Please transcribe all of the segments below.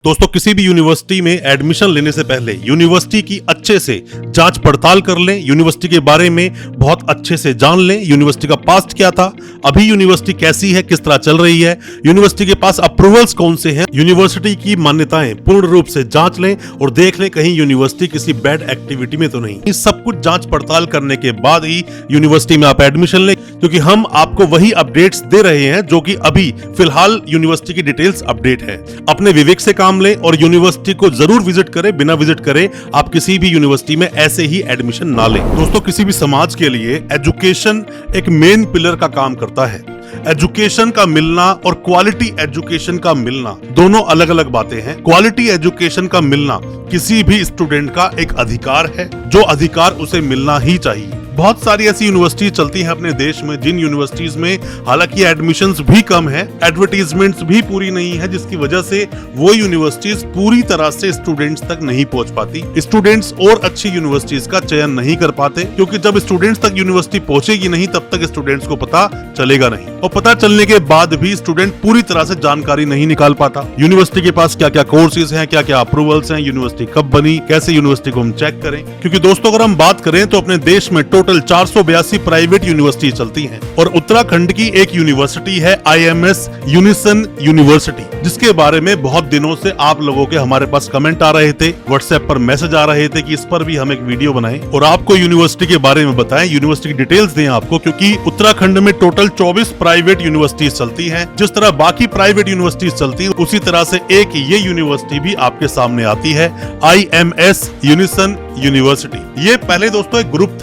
दोस्तों किसी भी यूनिवर्सिटी में एडमिशन लेने से पहले यूनिवर्सिटी की अच्छे से जांच पड़ताल कर लें, यूनिवर्सिटी के बारे में बहुत अच्छे से जान लें, यूनिवर्सिटी का पास्ट क्या था, अभी यूनिवर्सिटी कैसी है, किस तरह चल रही है, यूनिवर्सिटी के पास अप्रूवल्स कौन से हैं, यूनिवर्सिटी की मान्यताएं पूर्ण रूप से जांच लें और देख लें कहीं यूनिवर्सिटी किसी बैड एक्टिविटी में तो नहीं। इस सब कुछ जांच पड़ताल करने के बाद ही यूनिवर्सिटी में आप एडमिशन लें, क्योंकि हम आपको वही अपडेट्स दे रहे हैं जो कि अभी फिलहाल यूनिवर्सिटी की डिटेल्स अपडेट है। अपने विवेक से काम लें और यूनिवर्सिटी को जरूर विजिट करें, बिना विजिट करे आप किसी भी यूनिवर्सिटी में ऐसे ही एडमिशन ना लें। दोस्तों किसी भी समाज के लिए एजुकेशन एक मेन पिलर का काम करता है। एजुकेशन का मिलना और क्वालिटी एजुकेशन का मिलना दोनों अलग अलग बातें हैं। क्वालिटी एजुकेशन का मिलना किसी भी स्टूडेंट का एक अधिकार है, जो अधिकार उसे मिलना ही चाहिए। बहुत सारी ऐसी यूनिवर्सिटीज चलती हैं अपने देश में जिन यूनिवर्सिटीज में हालांकि एडमिशन्स भी कम है, एडवर्टीजमेंट्स भी पूरी नहीं है, जिसकी वजह से वो यूनिवर्सिटीज पूरी तरह से स्टूडेंट्स तक नहीं पहुंच पाती। स्टूडेंट्स और अच्छी यूनिवर्सिटीज का चयन नहीं कर पाते, क्योंकि जब स्टूडेंट्स तक यूनिवर्सिटी पहुंचेगी नहीं तब तक स्टूडेंट्स को पता चलेगा नहीं, और पता चलने के बाद भी स्टूडेंट पूरी तरह से जानकारी नहीं निकाल पाता। यूनिवर्सिटी के पास क्या क्या कोर्सेज हैं, क्या क्या अप्रूवल्स हैं, यूनिवर्सिटी कब बनी, कैसे यूनिवर्सिटी को हम चेक करें। क्योंकि दोस्तों अगर हम बात करें तो अपने देश में टोटल 482 प्राइवेट यूनिवर्सिटी चलती हैं और उत्तराखंड की एक यूनिवर्सिटी है IMS यूनिसन यूनिवर्सिटी, जिसके बारे में बहुत दिनों से आप लोगों के हमारे पास कमेंट आ रहे थे, व्हाट्सएप पर मैसेज आ रहे थे कि इस पर भी हम एक वीडियो बनाएं और आपको यूनिवर्सिटी के बारे में बताएं, यूनिवर्सिटी की डिटेल्स दें आपको। क्योंकि उत्तराखंड में टोटल 24 प्राइवेट यूनिवर्सिटीज चलती हैं। जिस तरह बाकी प्राइवेट यूनिवर्सिटीज चलती हैं उसी तरह से एक ये यूनिवर्सिटी भी आपके सामने आती है, IMS यूनिसन यूनिवर्सिटी। ये पहले दोस्तों एक ग्रुप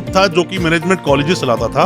था जो कि मैनेजमेंट कॉलेजेस चलाता था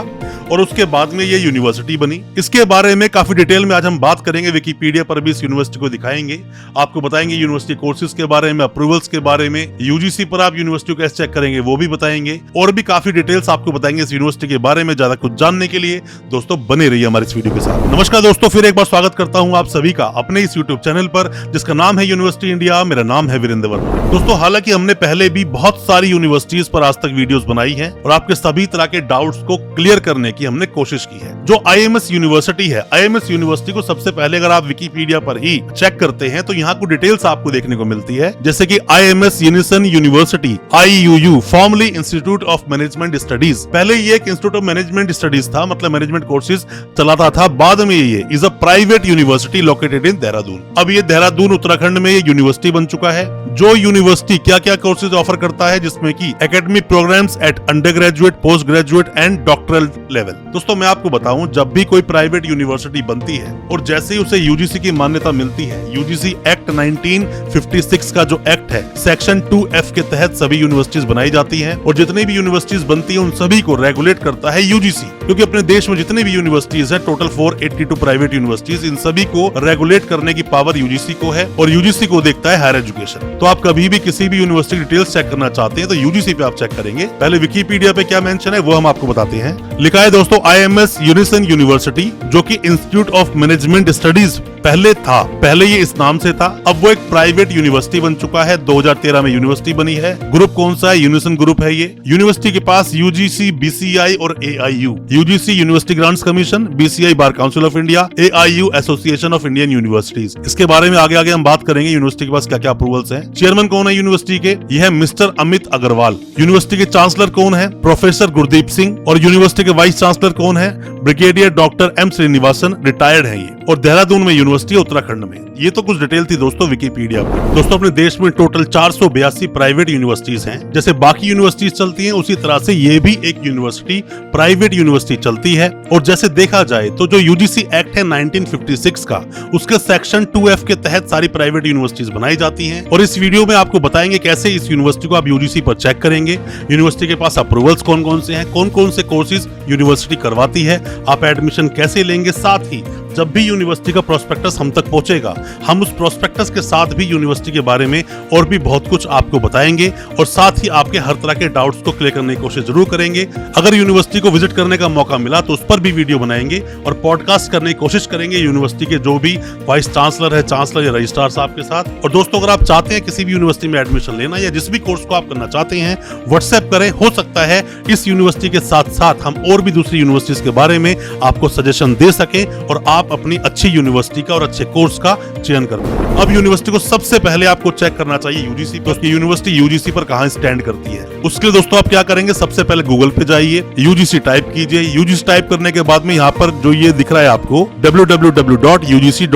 और उसके बाद में ये यूनिवर्सिटी बनी। इसके बारे में काफी डिटेल में आज हम बात करेंगे, विकिपीडिया पर भी इस यूनिवर्सिटी को दिखाएंगे, आपको बताएंगे यूनिवर्सिटी कोर्सेज के बारे में, अप्रूवल्स के बारे में, UGC पर आप यूनिवर्सिटी को कैसे चेक करेंगे वो भी बताएंगे, और भी काफी डिटेल्स आपको बताएंगे इस यूनिवर्सिटी के बारे में। ज्यादा कुछ जानने के लिए दोस्तों बने रहिए हमारे इस वीडियो के साथ। नमस्कार दोस्तों, फिर एक बार स्वागत करता हूँ आप सभी का अपने इस यूट्यूब चैनल पर जिसका नाम है यूनिवर्सिटी इंडिया। मेरा नाम है वीरेंद्र वर्मा। दोस्तों हालांकि हमने पहले भी बहुत सारी यूनिवर्सिटीज पर आज तक वीडियोस बनाई हैं और आपके सभी तरह के डाउट्स को क्लियर करने की हमने कोशिश की है। जो IMS यूनिवर्सिटी है, IMS यूनिवर्सिटी को सबसे पहले अगर आप विकिपीडिया पर ही चेक करते हैं तो यहाँ को डिटेल्स आपको देखने को मिलती है, जैसे कि IMS unison university IUU formally institute of management studies. पहले ये एक इंस्टीट्यूट ऑफ मैनेजमेंट स्टडीज था, मतलब मैनेजमेंट कोर्सेज चलाता था। बाद में ये is a private university located in Dehradun. अब ये देहरादून उत्तराखंड में ये यूनिवर्सिटी बन चुका है। जो यूनिवर्सिटी क्या क्या कोर्सेज ऑफर करता है, जिसमें कि academic programmes at under graduate, post graduate and doctoral level. दोस्तों मैं आपको बताऊं, जब भी कोई प्राइवेट यूनिवर्सिटी बनती है और जैसे ही उसे UGC की मान्यता मिलती है, UGC एक्ट 1956 का जो एक्ट है, सेक्शन 2F के तहत सभी यूनिवर्सिटीज बनाई जाती हैं और जितनी भी यूनिवर्सिटीज बनती है उन सभी को रेगुलेट करता है UGC। क्योंकि अपने देश में जितनी भी यूनिवर्सिटीज है, टोटल 482 प्राइवेट यूनिवर्सिटीज, इन सभी को रेगुलेट करने की पावर UGC को है और UGC को देखता है हायर एजुकेशन। तो आप कभी भी किसी भी यूनिवर्सिटी डिटेल्स चेक करना चाहते हैं तो UGC पे आप चेक करेंगे। पहले विकिपीडिया पे क्या मेंशन है वो हम आपको बताते हैं। लिखा है दोस्तों IMS यूनिसन यूनिवर्सिटी, जो कि इंस्टीट्यूट ऑफ मैनेजमेंट स्टडीज पहले था, पहले ये इस नाम से था, अब वो एक प्राइवेट यूनिवर्सिटी बन चुका है। 2013 में यूनिवर्सिटी बनी है। ग्रुप कौन सा है? यूनिसन ग्रुप है। ये यूनिवर्सिटी के पास UGC, BCI और AIU, UGC university grants commission, BCI bar council of India, AIU association of Indian universities. इसके बारे में आगे आगे हम बात करेंगे यूनिवर्सिटी के पास क्या क्या अप्रूवल्स हैं। चेयरमैन कौन है यूनिवर्सिटी के? यह है मिस्टर अमित अग्रवाल। यूनिवर्सिटी के चांसलर कौन है? प्रोफेसर गुरदीप सिंह। और यूनिवर्सिटी के वाइस चांसलर कौन है? Brigadier doctor M Srinivasan, retired है ये। और देहरादून में यूनिवर्सिटी, उत्तराखंड में। ये तो कुछ डिटेल थी दोस्तों विकिपीडिया पर। दोस्तों अपने देश में टोटल 482 प्राइवेट यूनिवर्सिटीज हैं। जैसे बाकी यूनिवर्सिटीज चलती हैं उसी तरह से ये भी एक यूनिवर्सिटी प्राइवेट यूनिवर्सिटी चलती है। और जैसे देखा जाए तो जो UGC एक्ट है 1956 का, उसके सेक्शन 2F के तहत सारी प्राइवेट यूनिवर्सिटीज बनाई जाती हैं। और इस वीडियो में आपको बताएंगे कैसे इस यूनिवर्सिटी को आप UGC पर चेक करेंगे, यूनिवर्सिटी के पास अप्रूवल्स कौन कौन से हैं, कौन कौन से कोर्सेज यूनिवर्सिटी करवाती है, आप एडमिशन कैसे लेंगे। साथ ही जब भी यूनिवर्सिटी का प्रोस्पेक्टस हम तक पहुंचेगा, हम उस प्रोस्पेक्टस के साथ भी यूनिवर्सिटी के बारे में और भी बहुत कुछ आपको बताएंगे और साथ ही आपके हर तरह के डाउट्स को क्लियर करने की कोशिश जरूर करेंगे। अगर यूनिवर्सिटी को विजिट करने का मौका मिला तो उस पर भी वीडियो बनाएंगे और पॉडकास्ट करने की कोशिश करेंगे यूनिवर्सिटी के जो भी वाइस चांसलर है, चांसलर या रजिस्ट्रार साहब के साथ। और दोस्तों अगर आप चाहते हैं किसी भी यूनिवर्सिटी में एडमिशन लेना या जिस भी कोर्स को आप करना चाहते हैं, व्हाट्सएप करें। हो सकता है इस यूनिवर्सिटी के साथ साथ हम और भी दूसरी यूनिवर्सिटीज के बारे में आपको सजेशन दे सकें और आप आप अपनी अच्छी यूनिवर्सिटी का और अच्छे कोर्स का चयन कर पाए। अब यूनिवर्सिटी को सबसे पहले आपको चेक करना चाहिए यूजीसी पर, उसकी यूनिवर्सिटी यूजीसी पर कहां स्टैंड करती है। उसके लिए दोस्तों आप क्या करेंगे, सबसे पहले गूगल पे जाइए, यूजीसी टाइप कीजिए। यूजीसी टाइप करने के बाद में यहाँ पर जो ये दिख रहा है आपको www.ugc.gov.in,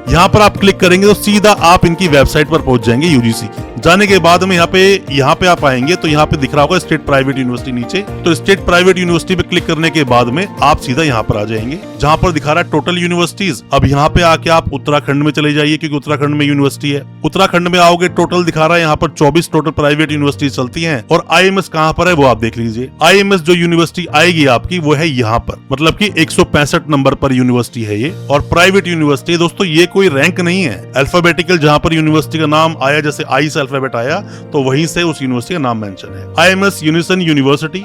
यहाँ पर आप क्लिक करेंगे तो सीधा आप इनकी वेबसाइट पर पहुंच जाएंगे यूजीसी की। जाने के बाद में यहाँ पे आप आएंगे तो यहाँ पे दिख रहा होगा स्टेट प्राइवेट यूनिवर्सिटी नीचे, तो स्टेट प्राइवेट यूनिवर्सिटी पे क्लिक करने के बाद में आप सीधा यहाँ पर आ जाएंगे जहाँ पर दिखा रहा है टोटल यूनिवर्सिटीज। अब यहाँ पे आके आप उत्तराखंड में चले जाइए क्योंकि उत्तराखंड में यूनिवर्सिटी है। उत्तराखंड में आओगे, टोटल दिखा रहा है यहाँ पर 24 टोटल प्राइवेट यूनिवर्सिटी चलती हैं और आईएमएस कहाँ पर है वो आप देख लीजिए। आईएमएस जो यूनिवर्सिटी आएगी आपकी वो है यहाँ पर, मतलब की 165 नंबर पर यूनिवर्सिटी है ये और प्राइवेट यूनिवर्सिटी। दोस्तों ये कोई रैंक नहीं है, अल्फाबेटिकल जहाँ पर यूनिवर्सिटी का नाम आया, जैसे आई से अल्फाबेट आया तो वहीं से उस यूनिवर्सिटी का नाम मेंशन है। आईएमएस यूनिसन यूनिवर्सिटी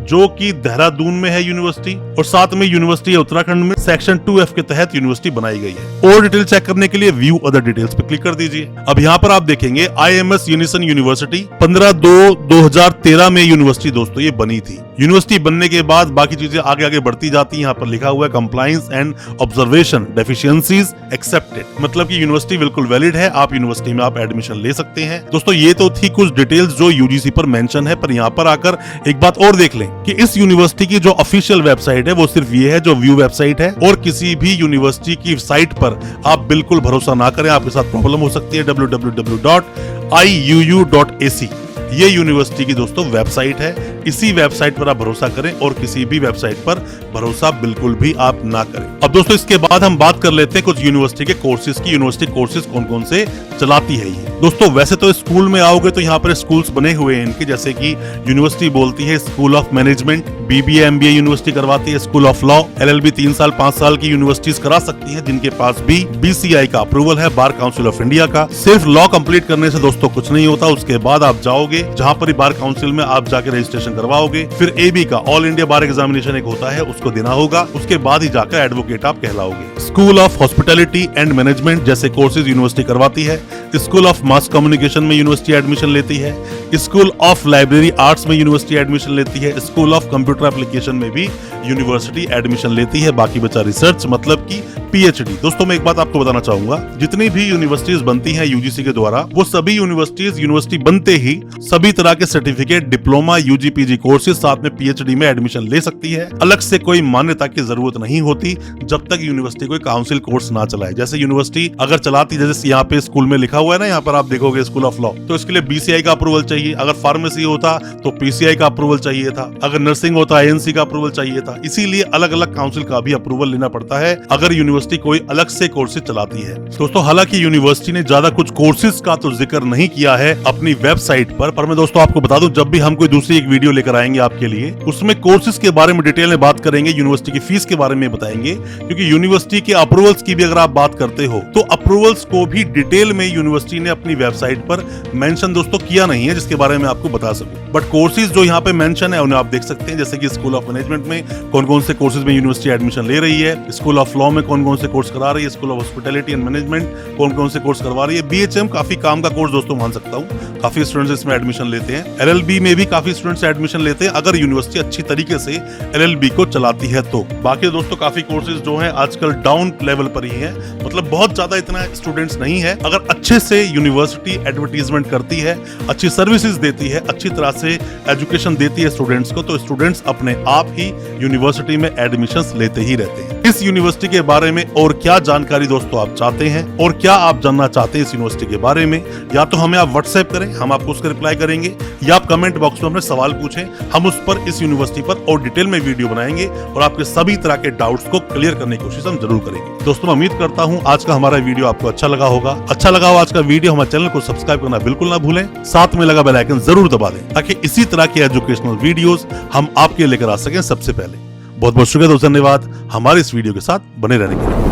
जो कि देहरादून में है यूनिवर्सिटी और साथ में यूनिवर्सिटी है उत्तराखंड में, सेक्शन 2F के तहत यूनिवर्सिटी बनाई गई है। और डिटेल चेक करने के लिए व्यू अदर डिटेल्स पे क्लिक कर दीजिए। अब यहाँ पर आप देखेंगे आईएमएस यूनिसन यूनिवर्सिटी 15/2/2013 में यूनिवर्सिटी दोस्तों ये बनी थी। यूनिवर्सिटी बनने के बाद बाकी चीजें आगे आगे बढ़ती जाती हैं। यहाँ पर लिखा हुआ है compliance and observation deficiencies accepted, मतलब कि यूनिवर्सिटी बिल्कुल वैलिड है, आप यूनिवर्सिटी में आप एडमिशन ले सकते हैं। दोस्तों ये तो थी कुछ डिटेल्स जो यूजीसी पर मेंशन है, पर यहाँ पर आकर एक बात और देख लें कि इस यूनिवर्सिटी की जो ऑफिशियल वेबसाइट है वो सिर्फ ये है जो व्यू वेबसाइट है, और किसी भी यूनिवर्सिटी की साइट पर आप बिल्कुल भरोसा ना करें, आपके साथ प्रॉब्लम हो सकती है। www.iuu.ac ये यूनिवर्सिटी की दोस्तों वेबसाइट है, इसी वेबसाइट पर आप भरोसा करें और किसी भी वेबसाइट पर भरोसा बिल्कुल भी आप ना करें। अब दोस्तों इसके बाद हम बात कर लेते हैं कुछ यूनिवर्सिटी के कोर्सेज की। यूनिवर्सिटी कोर्सेज कौन कौन से चलाती है ये। दोस्तों वैसे तो स्कूल में आओगे तो यहाँ पर स्कूल्स बने हुए हैं इनके, जैसे कि यूनिवर्सिटी बोलती है school of management, BBA MBA university करवाती है, स्कूल ऑफ लॉ, एलएलबी 3 साल 5 साल की यूनिवर्सिटीज करा सकती है जिनके पास भी बीसीआई का अप्रूवल है, बार काउंसिल ऑफ इंडिया का। सिर्फ लॉ कंप्लीट करने से दोस्तों कुछ नहीं होता, उसके बाद आप जाओगे जहाँ पर बार काउंसिल में आप जाके रजिस्ट्रेशन करवाओगे, फिर एबी का ऑल इंडिया बार एग्जामिनेशन एक होता है उसको देना होगा, उसके बाद ही जाकर एडवोकेट आप कहलाओगे। School of hospitality and management जैसे कोर्सेज यूनिवर्सिटी करवाती है। स्कूल ऑफ मास कम्युनिकेशन में यूनिवर्सिटी एडमिशन लेती है। स्कूल ऑफ लाइब्रेरी आर्ट्स में यूनिवर्सिटी एडमिशन लेती है। स्कूल ऑफ कंप्यूटर एप्लीकेशन में भी यूनिवर्सिटी एडमिशन लेती है। बाकी बचा रिसर्च, मतलब की पीएचडी। दोस्तों मैं एक बात आपको बताना चाहूंगा, जितनी भी यूनिवर्सिटीज बनती हैं यूजीसी के द्वारा, वो सभी यूनिवर्सिटीज यूनिवर्सिटी बनते ही सभी तरह के certificate, diploma, UG PG courses साथ में पीएचडी में एडमिशन ले सकती है। अलग से कोई मान्यता की जरूरत नहीं होती जब तक यूनिवर्सिटी कोई काउंसिल कोर्स ना चलाए। जैसे यूनिवर्सिटी अगर चलाती, जैसे यहाँ पे स्कूल में लिखा हुआ है ना, यहाँ पर आप देखोगे स्कूल ऑफ लॉ, तो इसके लिए बीसीआई का अप्रूवल चाहिए। अगर फार्मेसी होता तो पीसीआई का अप्रूवल चाहिए था। अगर नर्सिंग होता आईएनसी का अप्रूवल चाहिए था। इसीलिए अलग अलग काउंसिल का भी अप्रूवल लेना पड़ता है अगर यूनिवर्सिटी कोई अलग से कोर्सेज चलाती है। दोस्तों हालांकि यूनिवर्सिटी ने ज्यादा कुछ कोर्सेज का तो जिक्र नहीं किया है अपनी वेबसाइट पर मैं दोस्तों आपको बता दूं, जब भी हम कोई दूसरी एक वीडियो लेकर आएंगे आपके लिए, उसमें कोर्सेज के बारे में डिटेल में बात करेंगे, यूनिवर्सिटी की फीस के बारे में बताएंगे, क्योंकि यूनिवर्सिटी के अप्रूवल्स की भी अगर आप बात करते हो तो अप्रूवल्स को भी डिटेल में यूनिवर्सिटी ने अपनी वेबसाइट पर मेंशन दोस्तों किया नहीं है, जिसके बारे में आपको बता सकूं। बट कोर्सेज जो यहाँ पे मेंशन है उन्हें आप देख सकते हैं, जैसे कि स्कूल ऑफ मैनेजमेंट में कौन कौन से कोर्सेज में यूनिवर्सिटी एडमिशन ले रही है, स्कूल ऑफ लॉ में कौन कौन से कोर्स करा रही है, school of hospitality and management कौन कौन से कोर्स करवा रही है। बीएचएम काफी काम का कोर्स दोस्तों मान सकता हूँ, काफी स्टूडेंट्स इसमें एडमिशन लेते हैं। एलएलबी में भी काफी स्टूडेंट्स एडमिशन लेते हैं अगर यूनिवर्सिटी अच्छी तरीके से एलएलबी को चलाती है तो। बाकी दोस्तों काफी कोर्सेज जो हैं आजकल डाउन लेवल पर ही हैं, मतलब बहुत ज्यादा इतना स्टूडेंट्स नहीं है। अगर अच्छे से यूनिवर्सिटी एडवर्टीजमेंट करती है, अच्छी सर्विसेज देती है, अच्छी तरह से एजुकेशन देती है स्टूडेंट्स को, तो स्टूडेंट्स अपने आप ही यूनिवर्सिटी में एडमिशंस लेते ही रहते हैं। इस यूनिवर्सिटी के बारे में और क्या जानकारी दोस्तों आप चाहते हैं और क्या आप जानना चाहते हैं इस यूनिवर्सिटी के बारे में, या तो हमें आप व्हाट्सएप करें, हम आपको उसका रिप्लाई करेंगे, या आप कमेंट बॉक्स में अपने सवाल पूछें, हम उस पर इस यूनिवर्सिटी पर और डिटेल में वीडियो बनाएंगे और आपके सभी तरह के डाउट्स को क्लियर करने की कोशिश हम जरूर करेंगे। दोस्तों मैं उम्मीद करता हूं आज का हमारा वीडियो आपको अच्छा लगा होगा। अच्छा लगा हो आज का वीडियो, हमारे चैनल को सब्सक्राइब करना बिल्कुल ना भूलें, साथ में लगा बेल आइकन जरूर दबा दें ताकि इसी तरह के एजुकेशनल वीडियोस हम आपके लेकर आ सकें सबसे पहले। बहुत बहुत शुक्रिया दोस्तों, धन्यवाद हमारे इस वीडियो के साथ बने रहने के लिए।